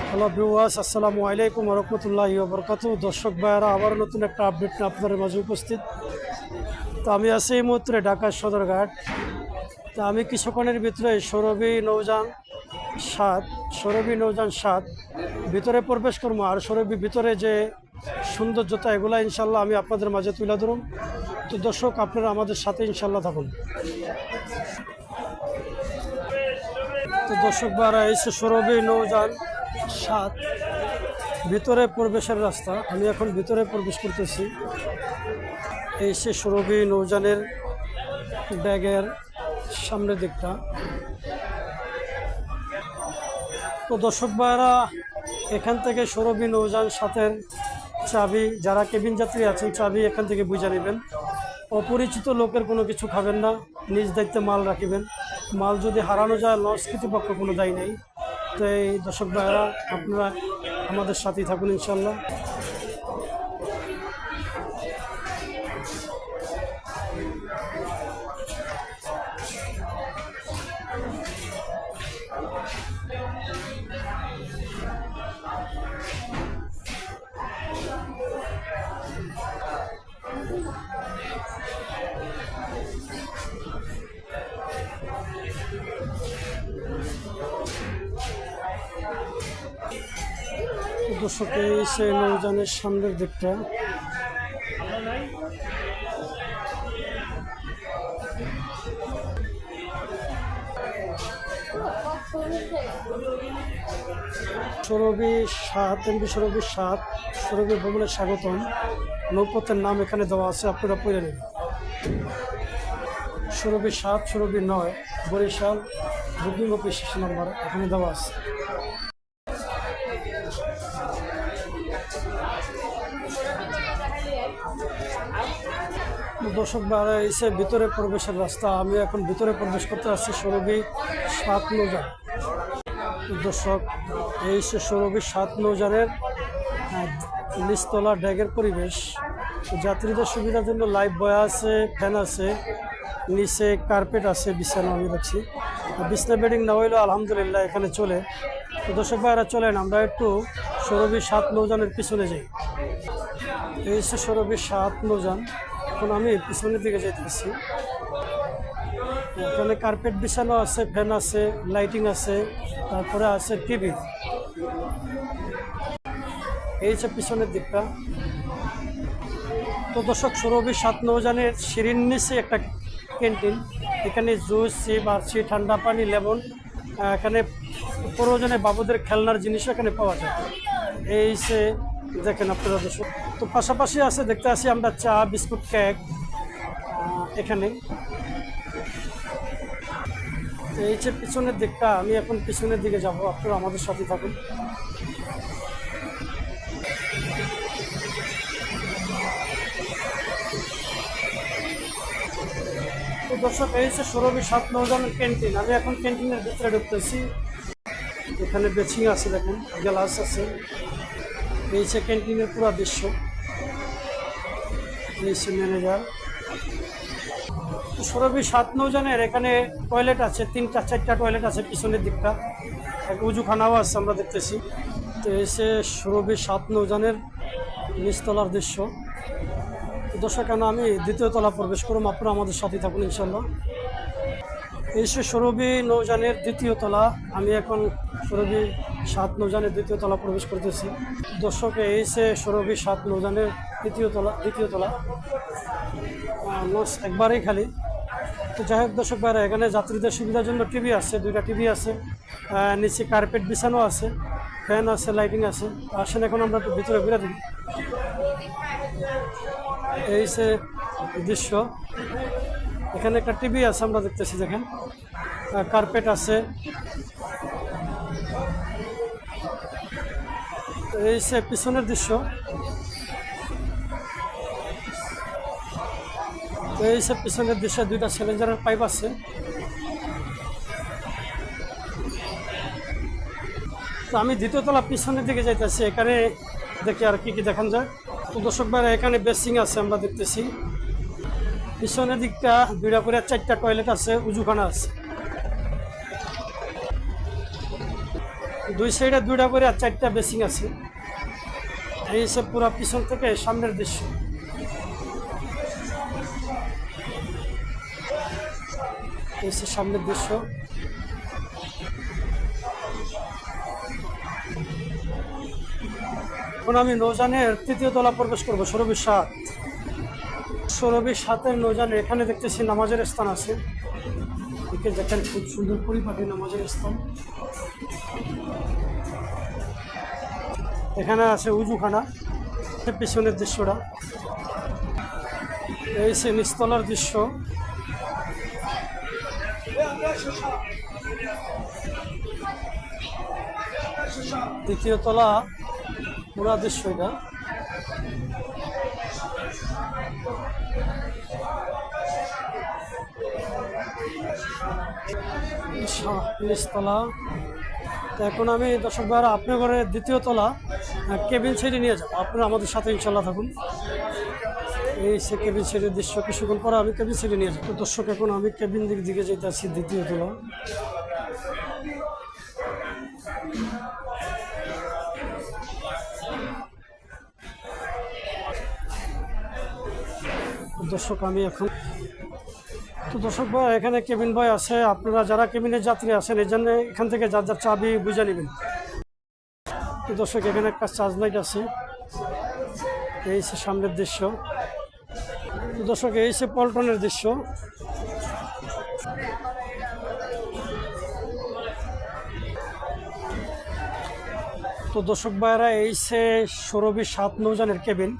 Hello viewers, আসসালামু আলাইকুম ওয়া রাহমাতুল্লাহি ওয়া বারাকাতুহু। দর্শক ভাইয়েরা, আবার নতুন একটা আপডেট নিয়ে আপনাদের মাঝে উপস্থিত। তো আমি আছি এই মুহূর্তে ঢাকা সদরঘাট। তো আমি কিছুক্ষণের ভিতরে সৌরভী নৌযান 7 ভিতরে প্রবেশ করবো। আর সৌরভী ভিতরে যে সৌন্দর্যতা, এগুলা ইনশাল্লাহ আমি আপনাদের মাঝে তুলে ধরুন। তো দর্শক, আপনারা আমাদের সাথে ইনশাল্লাহ থাকুন। তো দর্শক ভাইয়েরা, এই সৌরভী নৌযান 7 ভিতরে প্রবেশের রাস্তা। আমি এখন ভিতরে প্রবেশ করতেছি। এই সৌরভী নৌযানের ব্যাগের সামনের দিকটা। তো দর্শক ভাইয়েরা, এখান থেকে সৌরভী নৌযান 7-এর চাবি, যারা কেবিন যাত্রী আছেন, চাবি এখান থেকে বুঝে নেবেন। অপরিচিত লোকের কোনো কিছু খাবেন না, নিজ দায়িত্বে মাল রাখিবেন। মাল যদি হারানো যায়, লঞ্চ কর্তৃপক্ষ কোনো দায়ী নেই। তো এই দর্শক ভাইয়েরা, আপনারা আমাদের সাথেই থাকুন ইনশাল্লাহ। দর্শক, এই সেই নৌযানের সামনের দিকটা। সৌরভী 7 সৌরভী ভ্রমণের স্বাগতম। নৌপথের নাম এখানে দেওয়া আছে, আপনারা পড়ে নেবেন। Sourabhi 7, Sourabhi 9 Barishal booking office number এখানে দেওয়া আছে। দর্শক ভাইরা, এসে ভিতরে প্রবেশের রাস্তা। আমি এখন ভিতরে প্রবেশ করতে আসছি সৌরভী 7 নৌযান। দর্শক, এই সৌরভী 7 নৌযানের নিচতলা ড্যাগের পরিবেশ। যাত্রীদের সুবিধার জন্য লাইফ বয় আছে, ফ্যান আছে, নিচে কার্পেট আছে, বিছানা আমি রাখছি। বিছনা বেডিং না হইলেও আলহামদুলিল্লাহ এখানে চলে। তো দর্শক ভাইরা, চলেন আমরা একটু সৌরভী 7 নৌযানের পিছনে যাই। এই সৌরভী 7 নৌযান। এখন আমি পিছনের দিকে যেতেছি। এখানে কার্পেট বিছানো আছে, ফ্যান আছে, লাইটিং আছে, তারপরে আছে টিভি। এই যে পিছনের দিকটা। তো দর্শক, সৌরভী 7 নৌযানের সিঁড়ির নিচে একটা ক্যান্টিন। এখানে জুস, বার্সি, ঠান্ডা পানি, লেমন, এখানে প্রয়োজনে বাবুদের খেলনার জিনিসও এখানে পাওয়া যায়। এই যে দেখেন আপনারা দর্শক। তো পাশাপাশি আছে, দেখতে আসি আমরা চা, বিস্কুট, কেক এখানে। এই যে পিছনের দিকটা। আমি এখন পিছনের দিকে যাব, আপনারা আমাদের সাথে থাকুন। তো দর্শক, এই যে সৌরভী 7 নৌযানের ক্যান্টিন। আমি এখন ক্যান্টিনের ভিতরে ঢুকতেছি। এখানে বেচিং আছে, দেখেন গ্লাস আছে। এই যে ক্যান্টিনের পুরো দৃশ্য। এই যে ম্যানেজার। সৌরভী 7 নৌযানের এখানে টয়লেট আছে, 3-4টা টয়লেট আছে পিছনের দিকটা। এক উজুখানাও আছে, আমরা দেখতেছি। তো এসে সৌরভী 7 নৌযানের নিচতলার দৃশ্য। দর্শক, কেন আমি দ্বিতীয় তলা প্রবেশ করুন, আপনারা আমাদের সাথে থাকুন ইনশাল্লাহ। এই সৌরভী নৌযানের দ্বিতীয় তলা। আমি এখন সৌরভী 7 নৌযানের দ্বিতীয় তলা প্রবেশ করতেছি। দর্শক, এই সে সৌরভী 7 নৌযানের দ্বিতীয় তলা। লঞ্চ একবারেই খালি। তো যাই হোক দর্শক ভাইরা, এখানে যাত্রীদের সুবিধার জন্য টিভি আছে, 2টা টিভি আছে, নিচে কার্পেট বিছানো আছে, ফ্যান আছে, লাইটিং আছে। আসেন এখন আমরা একটু ভিতরে ঘুরে দিই। এই সে দৃশ্য। এখানে একটা টিভি আছে, আমরা দেখতেছি, দেখেন কার্পেট আছে। এই সে পিছনের দৃশ্য। এই সে পিছনের দৃশ্য। 2টা সিলিন্ডারের পাইপ আছে। তো আমি দ্বিতীয় তলা পিছনের দিকে যাইতেছি। এখানে দেখি আর কি দেখান যায়। তো দর্শক ভাইরা, এখানে বেসিং আছে, আমরা দেখতেছি। পিছনের দিকটা 2টা করে 4টা টয়লেট আছে, উজুখানা আছে। দুই সাইডে দুইটা করে আর 4টা বেসিং আছে। এই সে পুরা পিছন থেকে সামনের দৃশ্য। এই সে সামনের দৃশ্য। এখন আমি নৌজানের 3য় তলা প্রবেশ করবো, সুরভির 7। সুরভির 7-এর নৌজানে এখানে দেখতেছি নামাজের স্থান আছে। এদিকে দেখেন খুব সুন্দর পরিপাটি নামাজের স্থান। এখানে আছে উজুখানা, পিছনের দৃশ্যটা। এই সে নিচতলার দৃশ্য। দ্বিতীয় তলা পুরা দৃশ্য এটা। নিচতলা। তো এখন আমি দর্শক ভাইরা আপনার ঘরের 2য় তলা কেবিন ছেড়ে নিয়ে যাবো। আপনারা আমাদের সাথে ইনশাল্লাহ থাকুন। এই সে কেবিন ছেড়ে দৃশ্য। কিছুক্ষণ পরে আমি কেবিন ছেড়ে নিয়ে যাবো। দর্শক এখন আমি কেবিন দিকে যেতে আসছি, 2য় তলা। দর্শক আমি এখন তো দর্শক ভাই এখানে কেবিন বয় আছে। আপনারা যারা কেবিনের যাত্রী আছেন এই জন্য এখান থেকে যার যার চাবি বুঝে নেবেন। তো দর্শক এখানে একটা চার্জ লাইট আছে। এই সে সামনের দৃশ্য। তো দর্শক এই সে পল্টনের দৃশ্য। তো দর্শক ভাইরা এই সে সুরভি 7 নৌজানের কেবিন।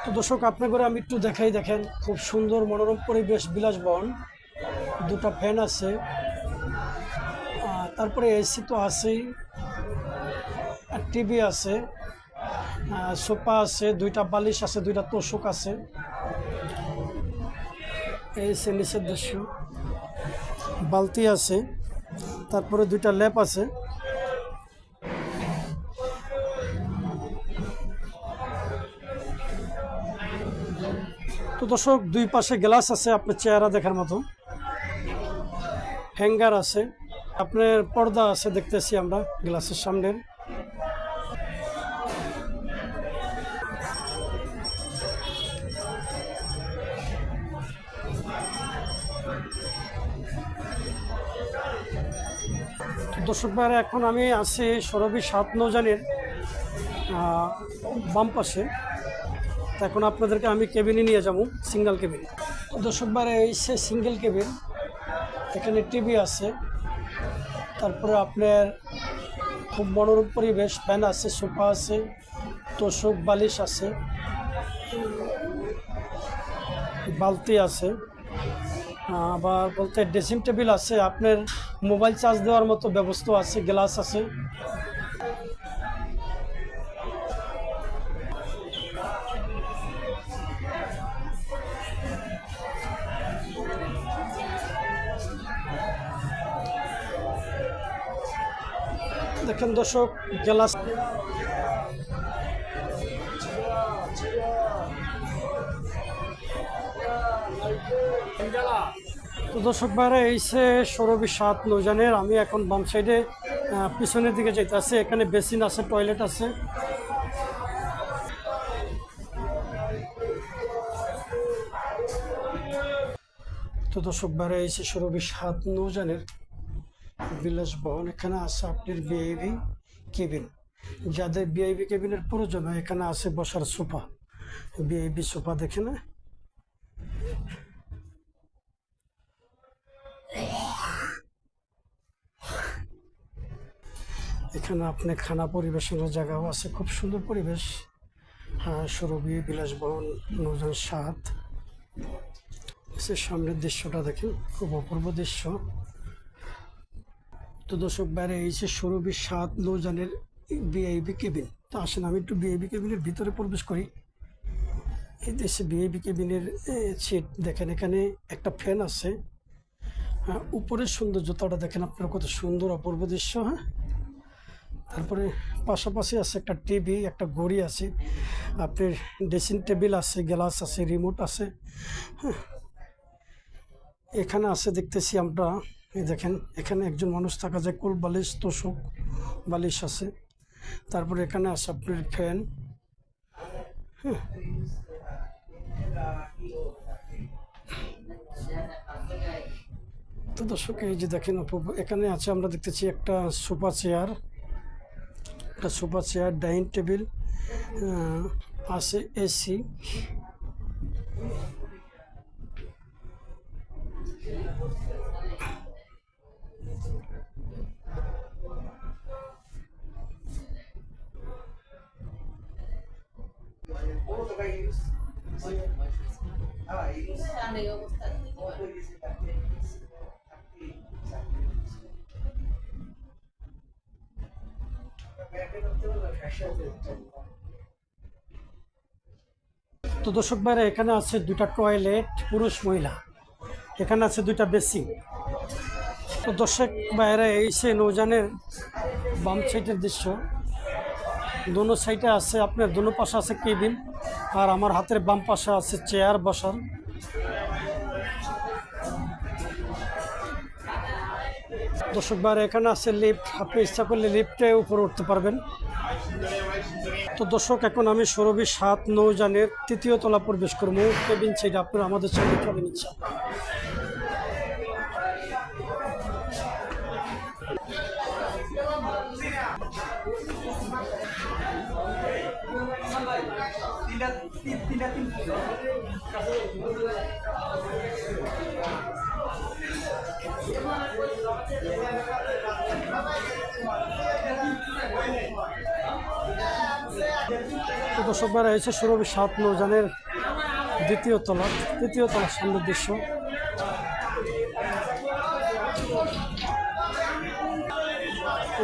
তো দর্শক আপনার করে আমি একটু দেখাই। দেখেন খুব সুন্দর মনোরম পরিবেশ, বিলাসবন। 2টা ফ্যান আছে, তারপরে এসি তো আছেই, টিভি আছে, সোফা আছে, 2টা বালিশ আছে, 2টা তোষক আছে। এই সে নিচের দৃশ্য। বালতি আছে, তারপরে 2টা ল্যাপ আছে। তো দর্শক 2 পাশে গ্লাস আছে আপনার চেহারা দেখার মতো। হ্যাঙ্গার আছে, আপনার পর্দা আছে দেখতেছি আমরা গ্লাসের সামনের। দর্শক ভাইরা এখন আমি আছি সুরভি 7 নৌজানের বাম পাশে। এখন আপনাদেরকে আমি কেবিনে নিয়ে যাবো, সিঙ্গেল কেবিন। দর্শক ভাইরা এই সে সিঙ্গেল কেবিন। এখানে টিভি আছে, তারপরে আপনার খুব মনোরম পরিবেশ, ফ্যান আছে, সোফা আছে, তোষক বালিশ আছে, বালতি আছে, আবার বলতে ড্রেসিং টেবিল আছে, আপনার মোবাইল চার্জ দেওয়ার মতো ব্যবস্থা আছে, গ্লাস আছে। দেখেন দর্শক গ্লাস। তো দর্শক ভাইরা এই সে সুরভি 7 নৌজানের। আমি এখন বাম সাইডে পিছনের দিকে যেতে আছে। এখানে বেসিন আছে, টয়লেট আছে। তো দর্শক ভাইরা এই সে সুরভি 7 নৌজানের বিলাসবন। এখানে আছে আপনার ভিআইপি কেবিন। যাদের ভিআইপি কেবিনের প্রয়োজন হয় এখানে আছে বসার সোফা, ভিআইপি সোফা। দেখে না, এখানে আপনি খানা পরিবেশনের জায়গাও আছে, খুব সুন্দর পরিবেশ। হ্যাঁ, সুরভি বিলাসবন নৌজান 7। সামনের দৃশ্যটা দেখেন, খুব অপূর্ব দৃশ্য। তো দর্শক বাইরে এই যে সুরভি 7 নৌজানের ভিআইপি কেবিন। তো আসেন আমি একটু ভিআইপি কেবিনের ভিতরে প্রবেশ করি। এই দেশে ভিআইপি কেবিনের সিট দেখেন, এখানে একটা ফ্যান আছে। হ্যাঁ, উপরের সৌন্দর্যতাটা দেখেন আপনার, কত সুন্দর অপূর্ব দৃশ্য। হ্যাঁ, তারপরে পাশাপাশি আছে একটা টিভি, একটা ঘড়ি আছে, আপনার ড্রেসিং টেবিল আছে, গ্লাস আছে, রিমোট আছে। হ্যাঁ, এখানে আছে দেখতেছি আমরা এই দেখেন এখানে একজন মানুষ থাকা যায়, কোল বালিশ তোষক বালিশ আছে। তারপরে এখানে আছে আপনার ফ্যান। হ্যাঁ, তো দর্শক এই যে দেখেন এখানে আছে, আমরা দেখতেছি একটা সোফা চেয়ার, ডাইনিং টেবিল আছে, এসি। তো দর্শক ভাইরা এখানে আছে দুটা টয়লেট পুরুষ মহিলা, এখানে আছে দুইটা বেসিন। তো দর্শক ভাইরা এই সে নৌযানের বাম সাইডের দৃশ্য, দোনো সাইডে আছে আপনার, দোনো পাশে আছে কেবিন, আর আমার হাতের বাম পাশে আছে চেয়ার বসার। দর্শক ভাইরা এখানে আছে লিফট, আপনি ইচ্ছা করলে লিফটে উপরে উঠতে পারবেন। তো দর্শক এখন আমি সুরভি 7 নৌযানের 3য় তলা প্রবেশ করবো, কেবিন সাইড আপনারা আমাদের সাথে কেবিন ইচ্ছা। তো দর্শক ভাইরা এসে সুরভি 7 নৌযানের 2য় তলার সামনের দৃশ্য।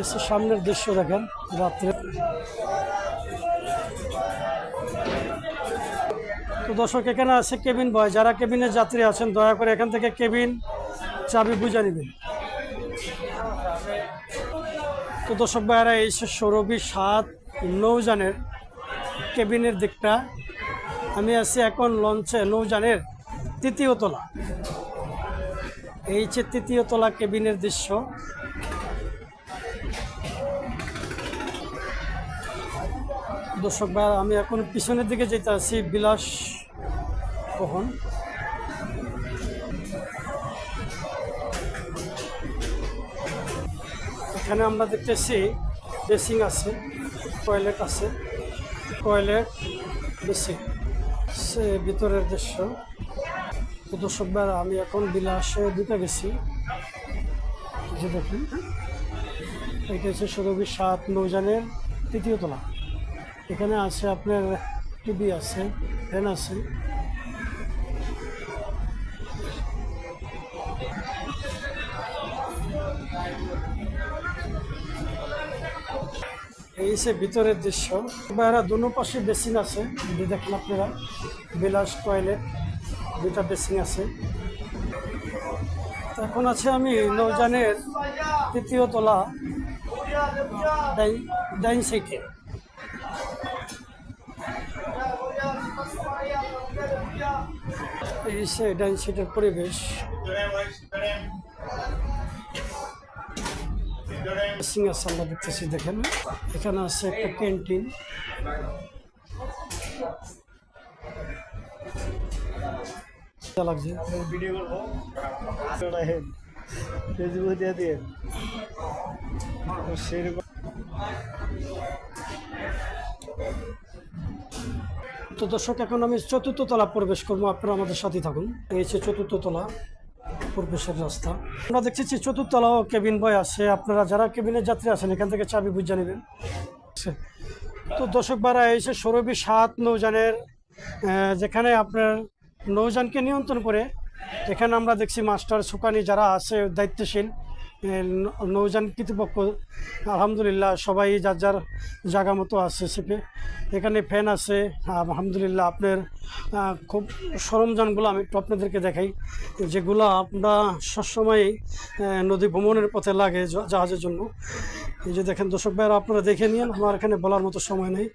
এসে সামনের দৃশ্য দেখেন রাত্রে। তো দর্শক এখানে আছে কেবিন বয়, যারা কেবিনে যাত্রী আছেন দয়া করে এখান থেকে কেবিন চাবি বুঝে নেবেন। তো দর্শক ভাইরা এসে সুরভি 7 নৌযানের কেবিনের দিকটা, আমি আছি এখন লঞ্চে নৌযানের 3য় তলা, এই যে 3য় তলা কেবিনের দৃশ্য। দর্শক ভাই আমি এখন পিছনের দিকে যেতে আছি, বিলাস বহন। এখানে আমরা দেখতেছি বেসিং আছে, টয়লেট আছে, বেসিং সে ভিতরের দৃশ্য। তো দর্শক ভাই আমি এখন বিলাসে ঢুকে গেছি, যে দেখুন এটা হচ্ছে সুরভি 7 নৌযানের 3য় তলা। এখানে আছে আপনার টিভি আছে, ফ্যান আছে। এই সে ভিতরের দৃশ্য। বাইরে দুনো পাশে বেসিন আছে, দেখেন আপনারা, বিলাস টয়লেট, 2টা বেসিন আছে। এখন আছে আমি নৌযানের 3য় তলা ডাইন সাইডে। এই সে ডাইন সাইডের পরিবেশ। আমরা দেখতেছি, দেখেন এখানে আছে একটা ক্যান্টিন। লাগছে ভিডিও করবো, ফেসবুক দিয়ে দিয়ে সেরকম। তো দর্শক এখন আমি 4র্থ তলা প্রবেশ করবো, আপনারা আমাদের সাথে থাকুন। এই হচ্ছে 4র্থ তলা প্রবেশের রাস্তা। আমরা দেখছি 4র্থ তলাও কেবিন বয় আছে, আপনারা যারা কেবিনের যাত্রী আছেন এখান থেকে চাবি বুঝে নেবেন। তো দর্শক ভাইরা এসে সুরভি 7 নৌযানের, যেখানে আপনার নৌযানকে নিয়ন্ত্রণ করে, এখানে আমরা দেখছি মাস্টার সুকানি যারা আছে দায়িত্বশীল নৌযান কর্তৃপক্ষ, আলহামদুলিল্লাহ সবাই যার যার জায়গা মতো আছে সেপে। এখানে ফ্যান আছে আলহামদুলিল্লাহ। আপনার খুব সরঞ্জামগুলো আমি একটু আপনাদেরকে দেখাই, যেগুলো আমরা সবসময় নদী ভ্রমণের পথে লাগে জাহাজের জন্য। এই যে দেখেন দর্শক ভাইরা, আপনারা দেখে নিন, আমার এখানে বলার মতো সময় নেই।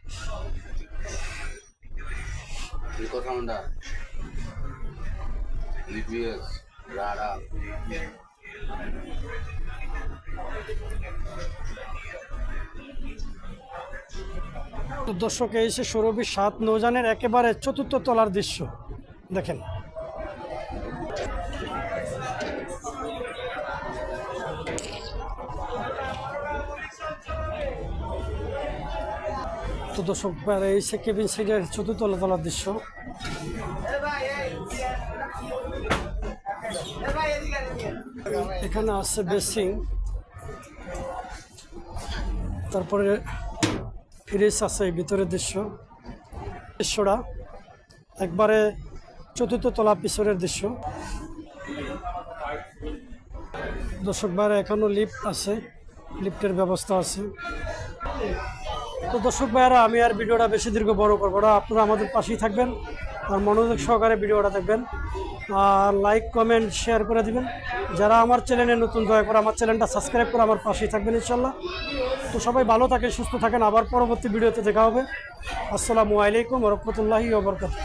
তো দর্শক, এই সে সুরভি 7 নৌযানের একেবারে চতুর্থ তলার দৃশ্য দেখেন। তো দর্শক, এই সে কেবিন সাইডের চতুর্থ তলার দৃশ্য। এখানে আছে বেসিং, তারপরে ফ্রিজ আছে এই ভিতরের দৃশ্যটা একবারে চতুর্থ তলা পিছনের দৃশ্য। দর্শক ভাইরা, এখনও লিফট আছে, লিফটের ব্যবস্থা আছে। তো দর্শক ভাইরা, আমি আর ভিডিওটা বেশি দীর্ঘ বড় করবো না, আপনারা আমাদের পাশেই থাকবেন আর মনোযোগ সহকারে ভিডিওটা দেখবেন আর লাইক কমেন্ট শেয়ার করে দিবেন। যারা আমার চ্যানেলে নতুন, দয়া করে আমার চ্যানেলটা সাবস্ক্রাইব করে আমার পাশেই থাকবেন ইনশাল্লাহ। তো সবাই ভালো থাকেন, সুস্থ থাকেন, আবার পরবর্তী ভিডিওতে দেখা হবে। আসসালামু আলাইকুম ওয়া রাহমাতুল্লাহি ওয়া বারাকাতুহু।